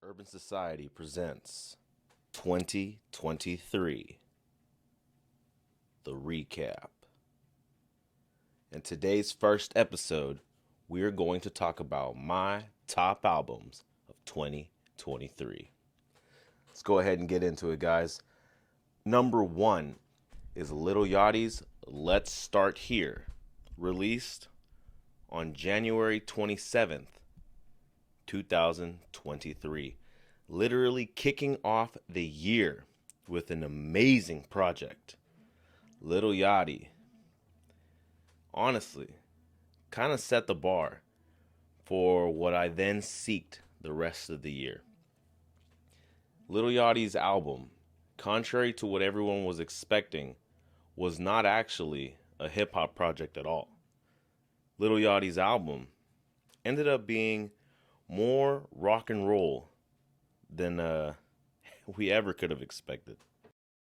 HerbNSociety presents 2023, the recap. In today's first episode, we are going to talk about my top albums of 2023. Let's go ahead and get into it, guys. Number one is Lil Yachty's Let's Start Here, released on January 27th, 2023. Literally kicking off the year with an amazing project. Lil Yachty, honestly, kind of set the bar for what I then seeked the rest of the year. Lil Yachty's album, contrary to what everyone was expecting, was not actually a hip hop project at all. Lil Yachty's album ended up being more rock and roll than we ever could have expected.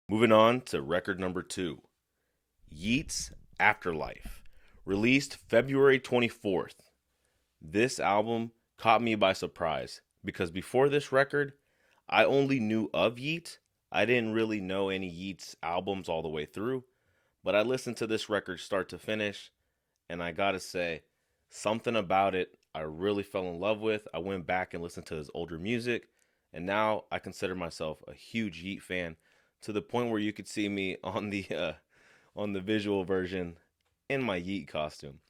Moving on to record number 2, Yeat's Afterlife, released February 24th. This album caught me by surprise because before this record, I only knew of Yeat. I didn't really know any Yeat's albums all the way through, but I listened to this record start to finish, and I gotta say, something about it I really fell in love with. I went back and listened to his older music, and now I consider myself a huge Yeat fan to the point where you could see me on the visual version in my Yeat costume.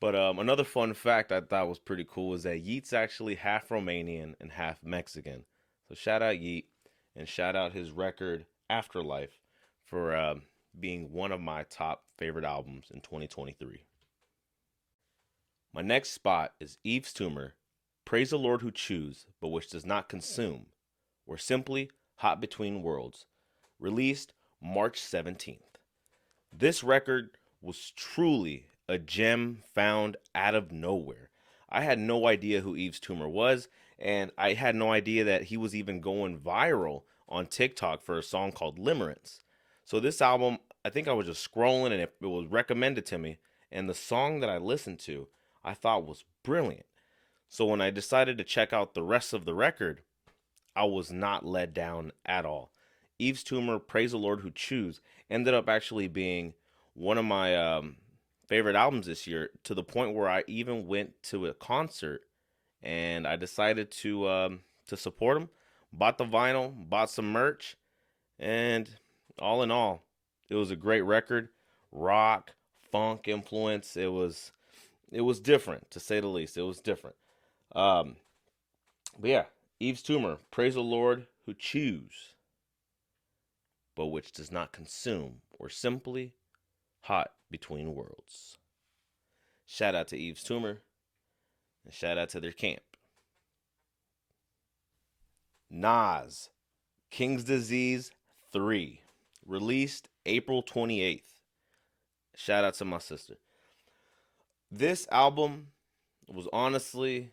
But another fun fact I thought was pretty cool was that Yeat's actually half Romanian and half Mexican. So shout out Yeat and shout out his record Afterlife for being one of my top favorite albums in 2023. My next spot is Yves Tumor, Praise the Lord Who Chews, but which does not consume, or simply Hot Between Worlds, released March 17th. This record was truly a gem found out of nowhere. I had no idea who Yves Tumor was, and I had no idea that he was even going viral on TikTok for a song called Limerence. So this album, I think I was just scrolling and it was recommended to me, and the song that I listened to, I thought was brilliant. So when I decided to check out the rest of the record, I was not let down at all. Yves Tumor, Praise the Lord Who Chews, ended up actually being one of my favorite albums this year, to the point where I even went to a concert and I decided to support him. Bought the vinyl, bought some merch, and all in all, it was a great record. Rock, funk influence. It was different, to say the least. It was different. Um, but yeah, Yves Tumor, Praise the Lord Who Chews, but which does not consume, or simply Hot Between Worlds. Shout out to Yves Tumor, and shout out to their camp. Nas, King's Disease 3, released April 28th. Shout out to my sister. This album was honestly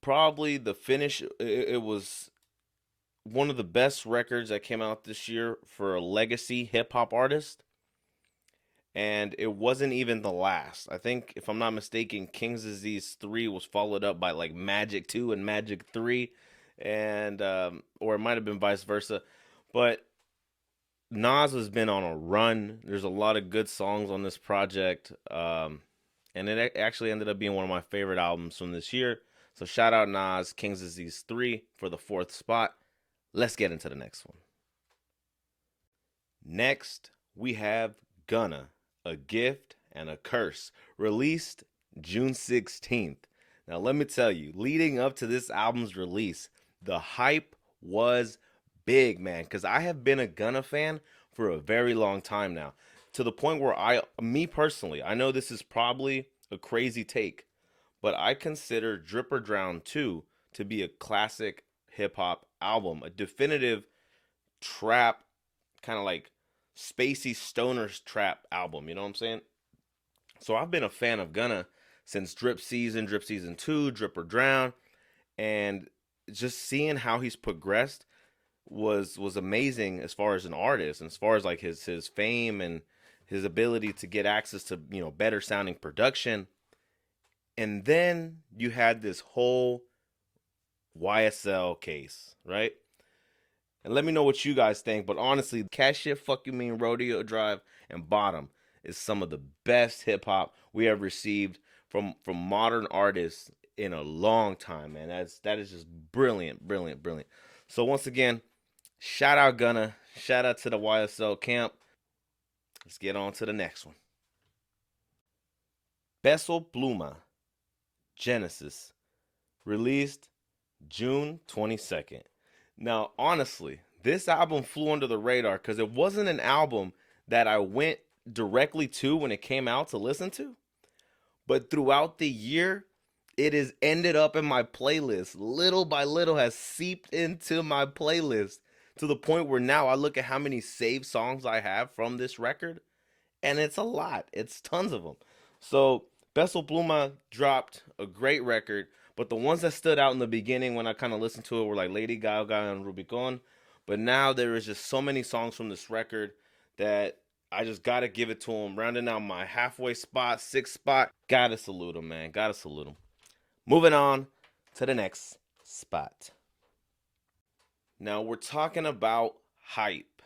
probably the finish. It was one of the best records that came out this year for a legacy hip hop artist. And it wasn't even the last. I think, if I'm not mistaken, King's Disease 3 was followed up by like Magic 2 and Magic 3, and or it might have been vice versa. But Nas has been on a run. There's a lot of good songs on this project, and it actually ended up being one of my favorite albums from this year. So shout out Nas, King's Disease 3 for the 4th spot. Let's get into the next one. Next, we have Gunna, A Gift and a Curse, released June 16th. Now, let me tell you, leading up to this album's release, the hype was big, man, because I have been a Gunna fan for a very long time now, to the point where me personally, I know this is probably a crazy take, but I consider Drip or Drown 2 to be a classic hip hop album, a definitive trap, kind of like spacey stoner's trap album. You know what I'm saying? So I've been a fan of Gunna since Drip Season 2, Drip or Drown, and just seeing how he's progressed was amazing as far as an artist and as far as like his fame and his ability to get access to, better sounding production. And then you had this whole YSL case, right? And let me know what you guys think. But honestly, Cat Shit Fuck You Mean, Rodeo Drive, and Bottom is some of the best hip hop we have received from modern artists in a long time, man. That is just brilliant, brilliant, brilliant. So once again, shout out Gunna, shout out to the YSL camp. Let's get on to the next one. Peso Pluma, Genesis, released June 22nd. Now, honestly, this album flew under the radar because it wasn't an album that I went directly to when it came out to listen to. But throughout the year, it has ended up in my playlist. Little by little has seeped into my playlist to the point where now I look at how many saved songs I have from this record, and it's a lot. It's tons of them. So Peso Pluma dropped a great record, but the ones that stood out in the beginning when I kind of listened to it were like Lady Gaga and Rubicon. But now there is just so many songs from this record that I just gotta give it to him. Rounding out my halfway spot, sixth spot. Gotta salute him, man. Gotta salute him. Moving on to the next spot. Now we're talking about hype.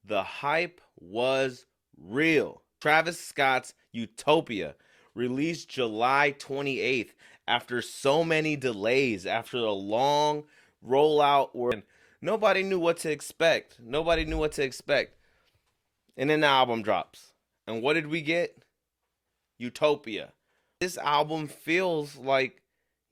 The hype was real. Travis Scott's Utopia, released July 28th after so many delays, after a long rollout where nobody knew what to expect. Nobody knew what to expect. And then the album drops. And what did we get? Utopia. This album feels like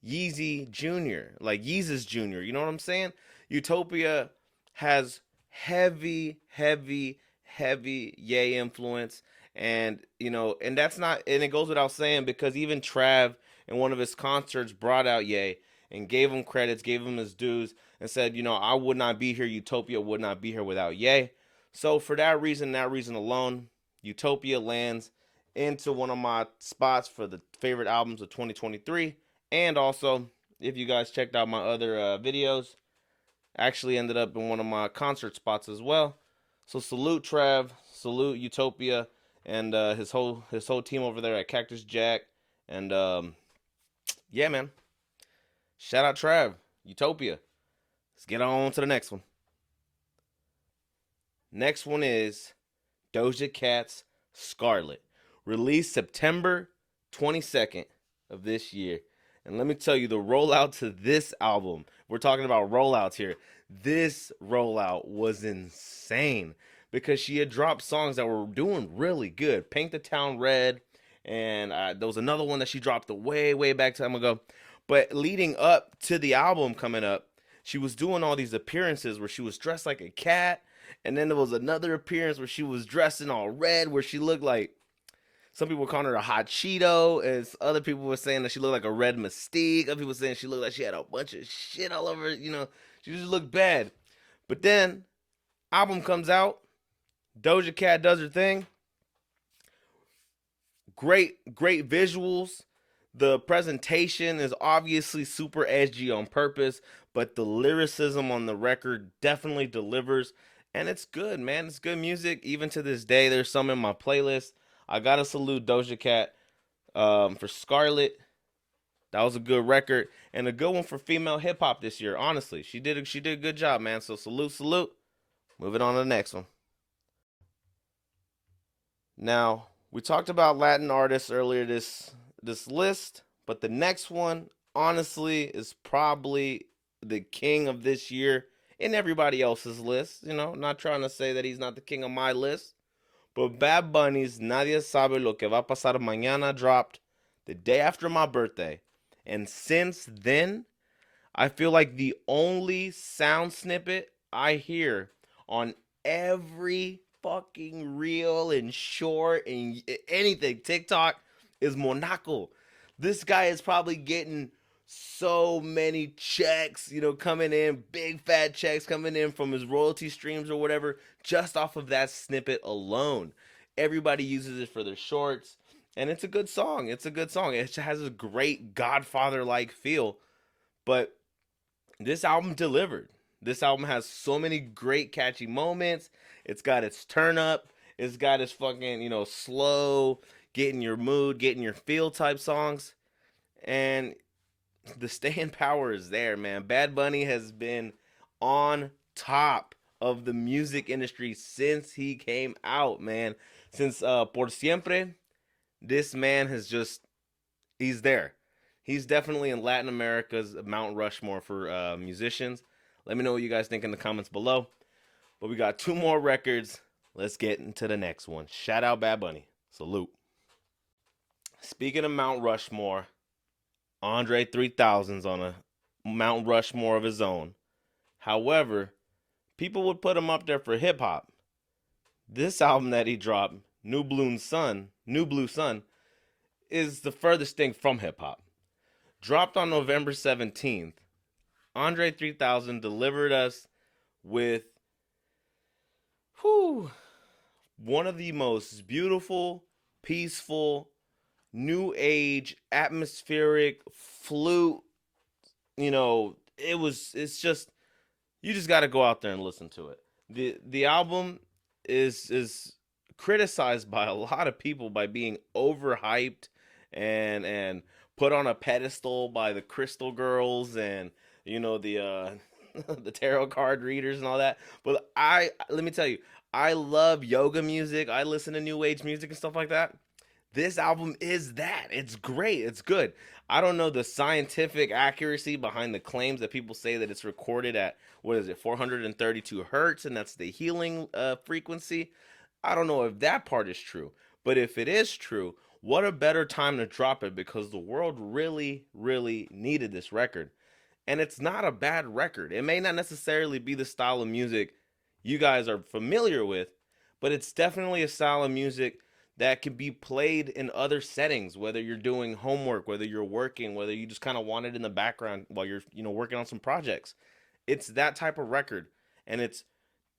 Yeezy Jr., like Yeezus Jr., you know what I'm saying? Utopia has heavy, heavy, heavy Ye influence. And, you know, and that's not, and it goes without saying because even Trav in one of his concerts brought out Ye and gave him credits, gave him his dues, and said, you know, I would not be here, Utopia would not be here without Ye. So for that reason alone, Utopia lands into one of my spots for the favorite albums of 2023. And also, if you guys checked out my other videos, actually ended up in one of my concert spots as well. So salute Trav, salute Utopia, and his whole team over there at Cactus Jack. And yeah, man. Shout out Trav, Utopia. Let's get on to the next one. Next one is Doja Cat's Scarlet, released September 22nd of this year. And let me tell you, the rollout to this album, we're talking about rollouts here. This rollout was insane because she had dropped songs that were doing really good. Paint the Town Red, and there was another one that she dropped way, way back time ago. But leading up to the album coming up, she was doing all these appearances where she was dressed like a cat. And then there was another appearance where she was dressed in all red, where she looked like, some people were calling her a hot Cheeto, as other people were saying that she looked like a red Mystique. Other people were saying she looked like she had a bunch of shit all over, you know, she just looked bad. But then, album comes out, Doja Cat does her thing. Great visuals. The presentation is obviously super edgy on purpose, but the lyricism on the record definitely delivers. And it's good, man. It's good music. Even to this day, there's some in my playlist. I gotta salute Doja Cat for Scarlet. That was a good record and a good one for female hip hop this year. Honestly, she did a good job, man. So salute. Moving on to the next one. Now we talked about Latin artists earlier this list, but the next one, honestly, is probably the king of this year in everybody else's list. You know, not trying to say that he's not the king of my list. But Bad Bunny's Nadie Sabe Lo Que Va a Pasar Mañana dropped the day after my birthday. And since then, I feel like the only sound snippet I hear on every fucking reel and short and anything, TikTok, is Monaco. This guy is probably getting so many checks, you know, coming in, big fat checks coming in from his royalty streams or whatever, just off of that snippet alone. Everybody uses it for their shorts, and it's a good song. It's a good song. It has a great Godfather-like feel, but this album delivered. This album has so many great catchy moments. It's got its turn up. It's got its fucking, you know, slow, get in your mood, get in your feel type songs. And the staying power is there, man. Bad Bunny has been on top of the music industry since he came out, man. Since Por Siempre, this man has just, he's there. He's definitely in Latin America's Mount Rushmore for musicians. Let me know what you guys think in the comments below. But we got two more records. Let's get into the next one. Shout out Bad Bunny. Salute. Speaking of Mount Rushmore, Andre 3000's on a Mount Rushmore of his own. However, people would put him up there for hip hop. This album that he dropped, New Blue Sun, is the furthest thing from hip hop. Dropped on November 17th, Andre 3000 delivered us with one of the most beautiful, peaceful, new age, atmospheric, flute. It's just, you just got to go out there and listen to it. The album is criticized by a lot of people by being overhyped and put on a pedestal by the Crystal Girls and the the tarot card readers and all that. But let me tell you, I love yoga music. I listen to new age music and stuff like that. This album is that. It's great. It's good. I don't know the scientific accuracy behind the claims that people say that it's recorded at, 432 hertz, and that's the healing frequency. I don't know if that part is true. But if it is true, what a better time to drop it, because the world really, really needed this record. And it's not a bad record. It may not necessarily be the style of music you guys are familiar with, but it's definitely a style of music that can be played in other settings, whether you're doing homework, whether you're working, whether you just kind of want it in the background while you're, working on some projects. It's that type of record, and it's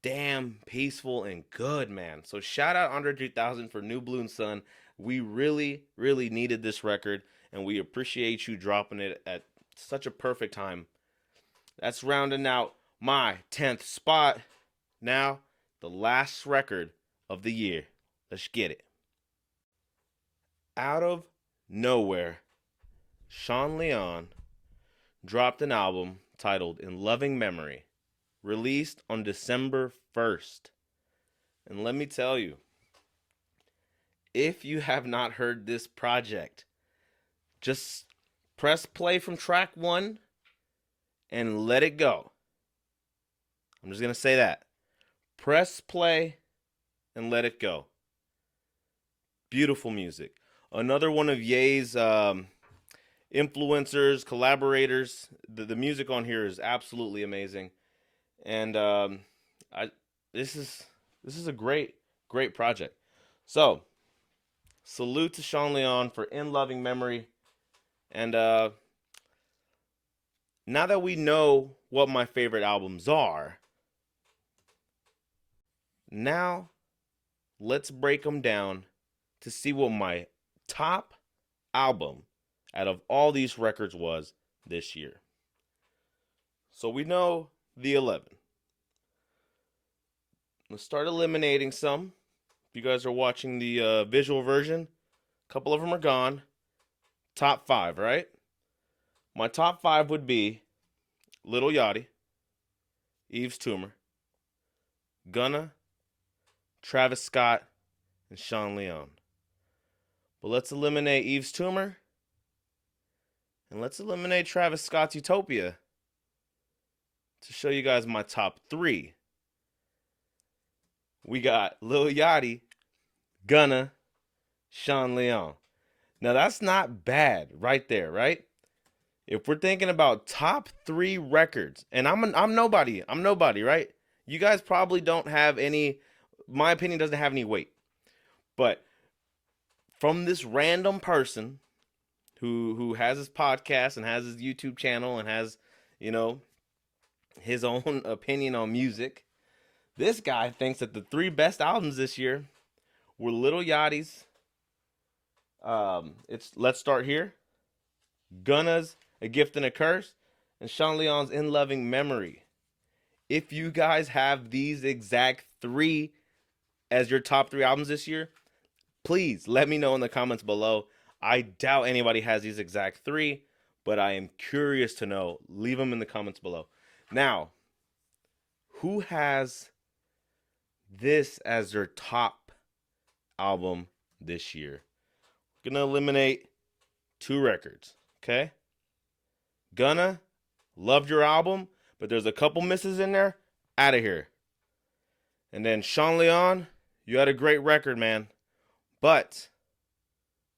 damn peaceful and good, man. So shout out Andre 3000 for New Blue Sun. We really, really needed this record, and we appreciate you dropping it at such a perfect time. That's rounding out my 10th spot. Now, the last record of the year. Let's get it. Out of nowhere, Sean Leon dropped an album titled In Loving Memory, released on December 1st. And let me tell you, if you have not heard this project, just press play from track 1 and let it go. I'm just going to say that. Press play and let it go. Beautiful music. Another one of Ye's influencers, collaborators. The music on here is absolutely amazing. And this is a great project. So, salute to Sean Leon for In Loving Memory. And now that we know what my favorite albums are, now let's break them down to see what my top album out of all these records was this year. So we know the 11. Let's start eliminating some. If you guys are watching the visual version, a couple of them are gone. Top 5, right? My top 5 would be Lil Yachty, Yves Tumor, Gunna, Travis Scott, and Sean Leon. But let's eliminate Yves Tumor, and let's eliminate Travis Scott's Utopia to show you guys my top 3. We got Lil Yachty, Gunna, Sean Leon. Now that's not bad right there, right? If we're thinking about top 3 records, and I'm nobody, right? You guys probably don't have any, my opinion doesn't have any weight. But from this random person who has his podcast and has his YouTube channel and has, his own opinion on music, this guy thinks that the 3 best albums this year were Lil Yachty's, it's Let's Start Here, Gunna's A Gift and a Curse, and Sean Leon's In Loving Memory. If you guys have these exact 3 as your top 3 albums this year, please let me know in the comments below. I doubt anybody has these exact 3, but I am curious to know. Leave them in the comments below. Now, who has this as their top album this year? We're gonna eliminate 2 records, okay? Gunna, loved your album, but there's a couple misses in there. Out of here. And then Sean Leon, you had a great record, man. But,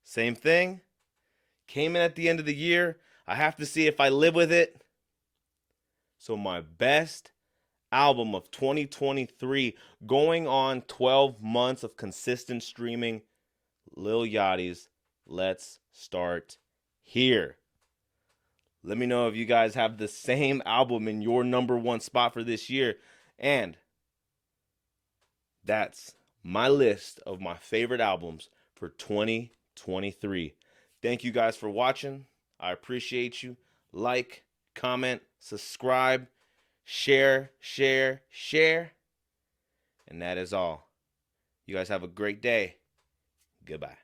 same thing. Came in at the end of the year. I have to see if I live with it. So my best album of 2023, going on 12 months of consistent streaming, Lil Yachty's Let's Start Here. Let me know if you guys have the same album in your number 1 spot for this year. And that's my list of my favorite albums for 2023. Thank you guys for watching. I appreciate you. Like, comment, subscribe, share. And that is all. You guys have a great day. Goodbye.